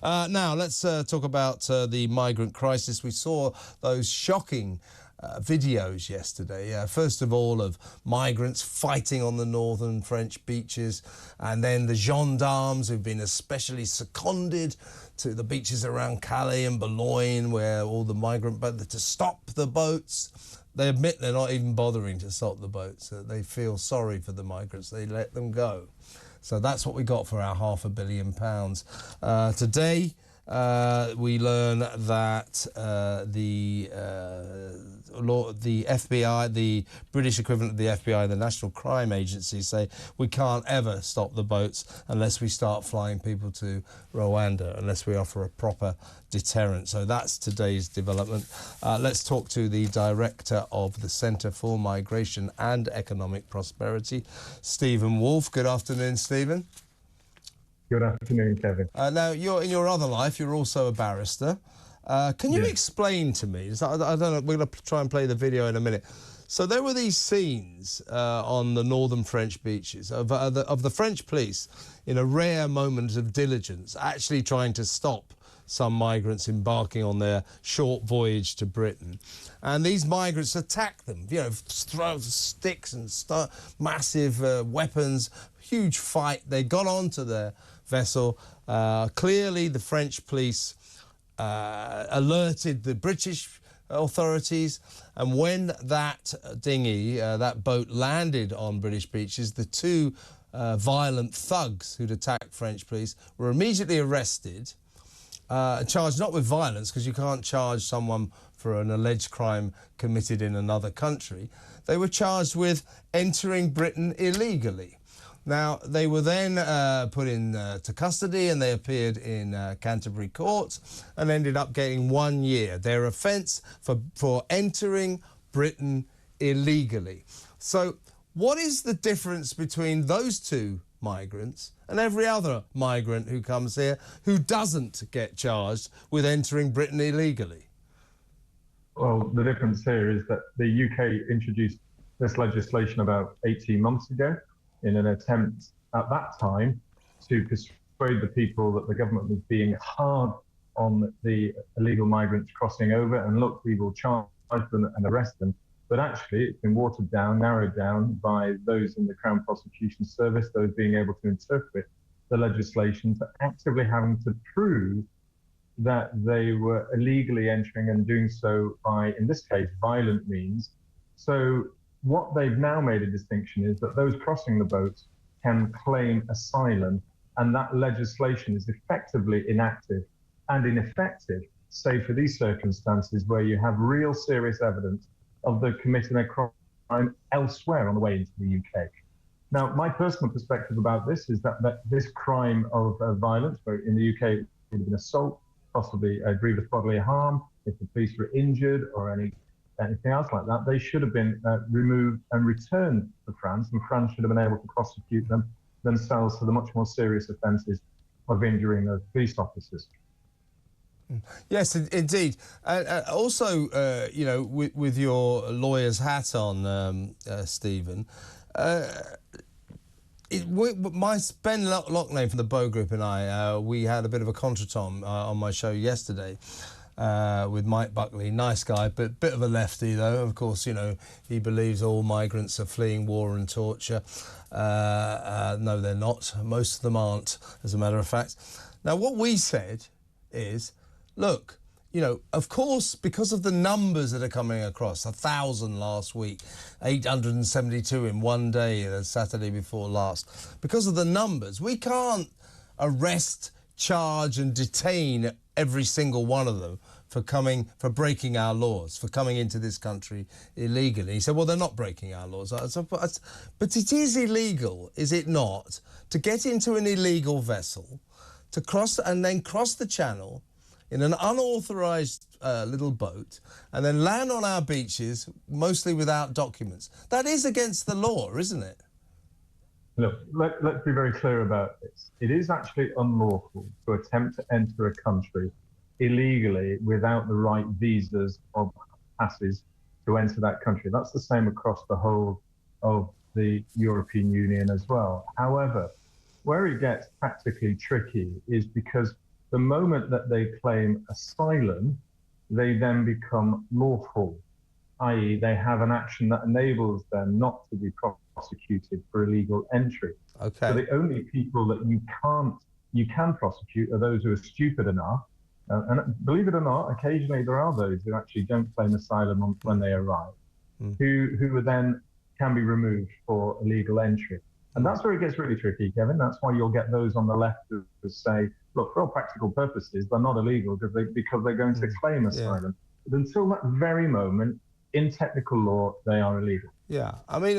Now, let's talk about the migrant crisis. We saw those shocking videos yesterday. First of all, of migrants fighting on the northern French beaches, and then the gendarmes who've been especially seconded to the beaches around Calais and Boulogne, where all the migrant boats, to stop the boats. They admit they're not even bothering to stop the boats. They feel sorry for the migrants. They let them go. So that's what we got for our £500 million. Today, we learn that the FBI, the British equivalent of the FBI, the National Crime Agency, say we can't ever stop the boats unless we start flying people to Rwanda, unless we offer a proper deterrent. So that's today's development. Let's talk to the director of the Centre for Migration and Economic Prosperity, Steven Woolfe. Good afternoon, Steven. Good afternoon, Kevin. Now, in your other life, you're also a barrister. Can you explain to me, I don't know, we're going to try and play the video in a minute. So there were these scenes on the northern French beaches of the French police, in a rare moment of diligence, actually trying to stop some migrants embarking on their short voyage to Britain. And these migrants attacked them, throw sticks and massive weapons, huge fight. They got onto their vessel. Clearly, the French police alerted the British authorities, and when that dinghy, that boat, landed on British beaches, the two violent thugs who'd attacked French police were immediately arrested, charged not with violence, because you can't charge someone for an alleged crime committed in another country. They were charged with entering Britain illegally. Now, they were then put into custody, and they appeared in Canterbury court and ended up getting 1 year. Their offence for entering Britain illegally. So what is the difference between those two migrants and every other migrant who comes here who doesn't get charged with entering Britain illegally? Well, the difference here is that the UK introduced this legislation about 18 months ago in an attempt at that time to persuade the people that the government was being hard on the illegal migrants crossing over, and look, we will charge them and arrest them. But actually, it's been watered down, narrowed down by those in the Crown Prosecution Service, those being able to interpret the legislation, to actively having to prove that they were illegally entering, and doing so by, in this case, violent means. So what they've now made a distinction is that those crossing the boats can claim asylum, and that legislation is effectively inactive and ineffective, save for these circumstances where you have real serious evidence of the committing a crime elsewhere on the way into the UK. Now, my personal perspective about this is that this crime of violence, where in the UK it would have been assault, possibly grievous bodily harm, if the police were injured or anything else like that, they should have been removed and returned to France, and France should have been able to prosecute them themselves for the much more serious offences of injuring those police officers. Yes, indeed. Also, with your lawyer's hat on, Stephen, my Ben Lockname from the Bow Group and I, we had a bit of a contretemps on my show yesterday with Mike Buckley. Nice guy, but bit of a lefty, though. Of course, he believes all migrants are fleeing war and torture. No, they're not. Most of them aren't, as a matter of fact. Now, what we said is, look, of course, because of the numbers that are coming across, 1,000 last week, 872 in one day, the Saturday before last, because of the numbers, we can't arrest, charge and detain every single one of them for breaking our laws, for coming into this country illegally. He said, well, they're not breaking our laws. But it is illegal, is it not, to get into an illegal vessel, to cross the channel in an unauthorised little boat, and then land on our beaches, mostly without documents. That is against the law, isn't it? Look, let's be very clear about this. It is actually unlawful to attempt to enter a country illegally without the right visas or passes to enter that country. That's the same across the whole of the European Union as well. However, where it gets practically tricky is because The moment that they claim asylum, they then become lawful, i.e. they have an action that enables them not to be prosecuted for illegal entry. Okay. So the only people that you can prosecute are those who are stupid enough, and believe it or not, occasionally there are those who actually don't claim asylum when they arrive, who then can be removed for illegal entry. And that's where it gets really tricky, Kevin. That's why you'll get those on the left who say, look, for all practical purposes, they're not illegal because they're going to claim asylum. Yeah. But until that very moment, in technical law, they are illegal. Yeah, I mean,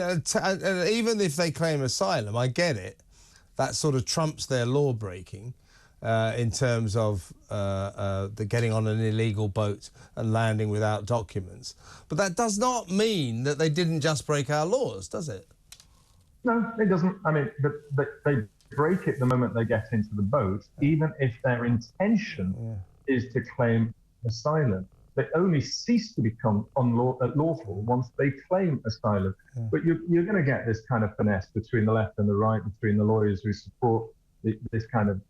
even if they claim asylum, I get it. That sort of trumps their law breaking in terms of the getting on an illegal boat and landing without documents. But that does not mean that they didn't just break our laws, does it? No, it doesn't. I mean, they break it the moment they get into the boat, even if their intention is to claim asylum. They only cease to become lawful once they claim asylum. But you're going to get this kind of finesse between the left and the right, between the lawyers who support this kind of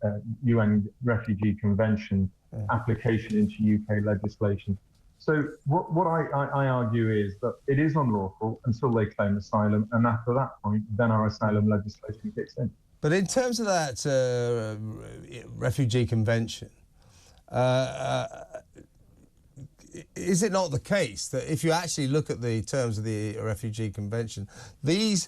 UN Refugee Convention application into UK legislation. So what I argue is that it is unlawful until they claim asylum, and after that point, then our asylum legislation kicks in. But in terms of that Refugee Convention, is it not the case that if you actually look at the terms of the Refugee Convention, these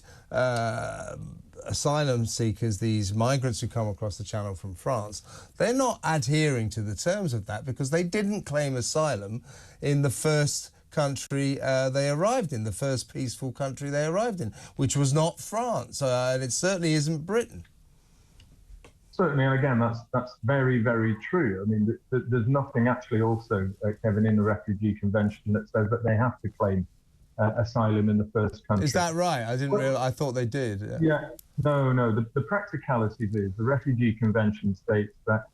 asylum seekers, these migrants who come across the Channel from France, they're not adhering to the terms of that because they didn't claim asylum in the first country they arrived in, the first peaceful country they arrived in, which was not France, and it certainly isn't Britain. Certainly, and again, that's very, very true. I mean, there's nothing actually also, Kevin, in the Refugee Convention that says that they have to claim asylum in the first country. Is that right? I didn't realize. I thought they did. No. The practicalities is the Refugee Convention states that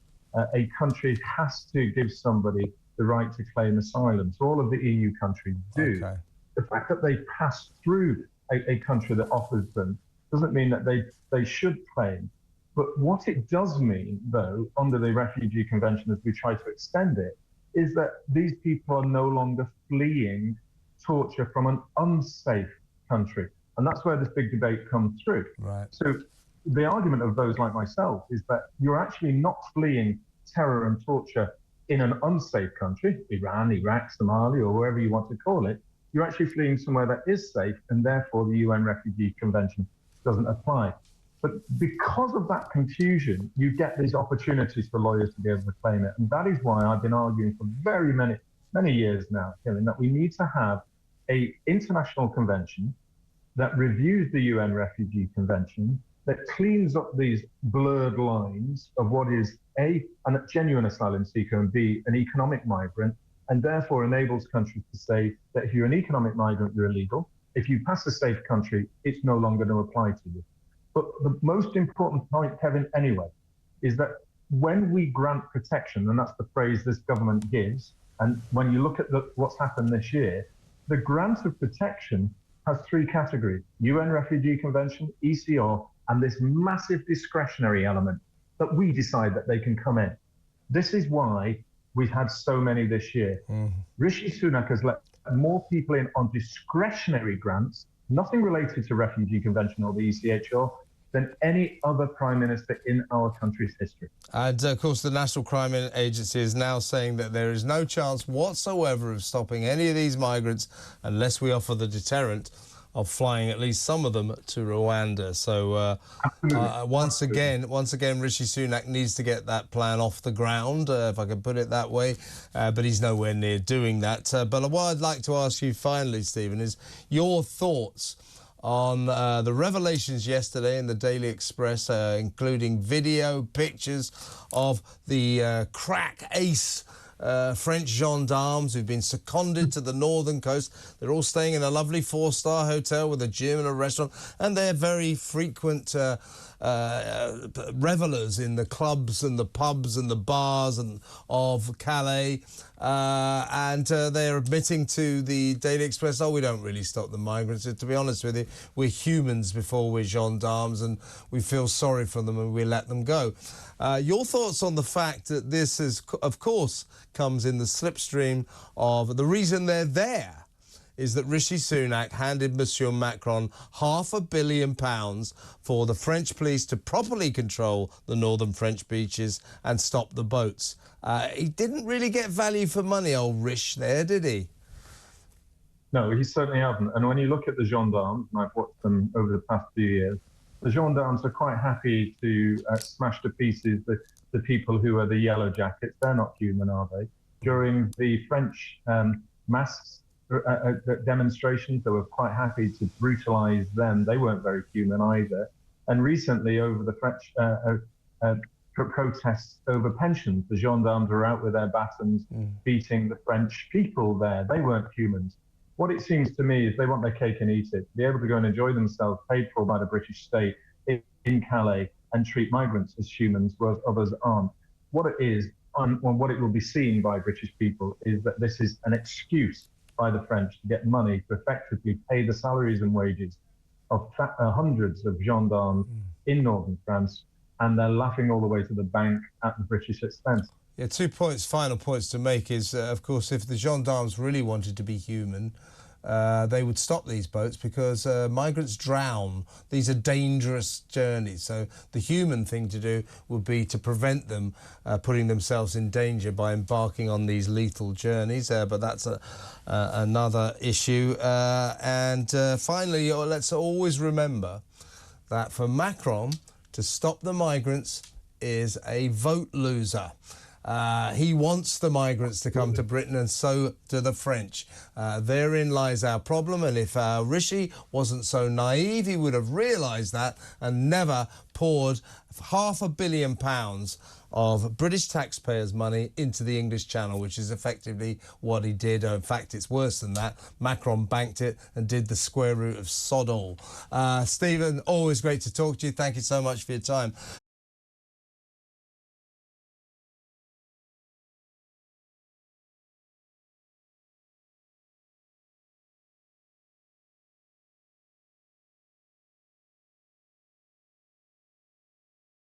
a country has to give somebody the right to claim asylum. So all of the EU countries do. Okay. The fact that they pass through a country that offers them doesn't mean that they should claim. But what it does mean, though, under the Refugee Convention, as we try to extend it, is that these people are no longer fleeing torture from an unsafe country. And that's where this big debate comes through. Right. So the argument of those like myself is that you're actually not fleeing terror and torture in an unsafe country, Iran, Iraq, Somalia, or wherever you want to call it. You're actually fleeing somewhere that is safe, and therefore the UN Refugee Convention doesn't apply. But because of that confusion, you get these opportunities for lawyers to be able to claim it. And that is why I've been arguing for very many years now, Kevin, that we need to have an international convention that reviews the UN Refugee Convention, that cleans up these blurred lines of what is A, a genuine asylum seeker, and B, an economic migrant, and therefore enables countries to say that if you're an economic migrant, you're illegal. If you pass a safe country, it's no longer going to apply to you. But the most important point, Kevin, anyway, is that when we grant protection, and that's the phrase this government gives, and when you look at what's happened this year, the grant of protection has three categories: UN Refugee Convention, ECR, and this massive discretionary element that we decide that they can come in. This is why we've had so many this year. Rishi Sunak has let more people in on discretionary grants, nothing related to Refugee Convention or the ECHR, than any other Prime Minister in our country's history. And, of course, the National Crime Agency is now saying that there is no chance whatsoever of stopping any of these migrants unless we offer the deterrent of flying at least some of them to Rwanda. So once again, Rishi Sunak needs to get that plan off the ground, if I can put it that way, but he's nowhere near doing that. But what I'd like to ask you finally, Stephen, is your thoughts on the revelations yesterday in the Daily Express, including video, pictures of the crack ace French gendarmes who've been seconded to the northern coast. They're all staying in a lovely 4-star hotel with a gym and a restaurant, and they're very frequent revelers in the clubs and the pubs and the bars and of Calais, and they're admitting to the Daily Express, oh, we don't really stop the migrants. To be honest with you, we're humans before we're gendarmes, and we feel sorry for them and we let them go. Your thoughts on the fact that this is, of course, comes in the slipstream of the reason they're there is that Rishi Sunak handed Monsieur Macron £500 million for the French police to properly control the northern French beaches and stop the boats. He didn't really get value for money, old Rish there, did he? No, he certainly hasn't. And when you look at the gendarmes, and I've watched them over the past few years, the gendarmes are quite happy to smash to pieces the people who are the yellow jackets. They're not human, are they? During the French masks demonstrations, they were quite happy to brutalise them. They weren't very human either. And recently, over the French protests over pensions, the gendarmes were out with their batons beating the French people there. They weren't humans. What it seems to me is they want their cake and eat it, be able to go and enjoy themselves, paid for by the British state in Calais, and treat migrants as humans, whereas others aren't. What it is, and what it will be seen by British people, is that this is an excuse by the French to get money to effectively pay the salaries and wages of hundreds of gendarmes in northern France, and they're laughing all the way to the bank at the British expense. Yeah, 2 points, final points to make is, of course, if the gendarmes really wanted to be human, they would stop these boats because migrants drown. These are dangerous journeys. So the human thing to do would be to prevent them putting themselves in danger by embarking on these lethal journeys. But that's another issue. And finally, let's always remember that for Macron to stop the migrants is a vote loser. He wants the migrants to come to Britain, and so do the French. Therein lies our problem, and if Rishi wasn't so naive, he would have realised that and never poured £500 million of British taxpayers' money into the English Channel, which is effectively what he did. In fact, it's worse than that. Macron banked it and did the square root of sod all. Stephen, always great to talk to you. Thank you so much for your time.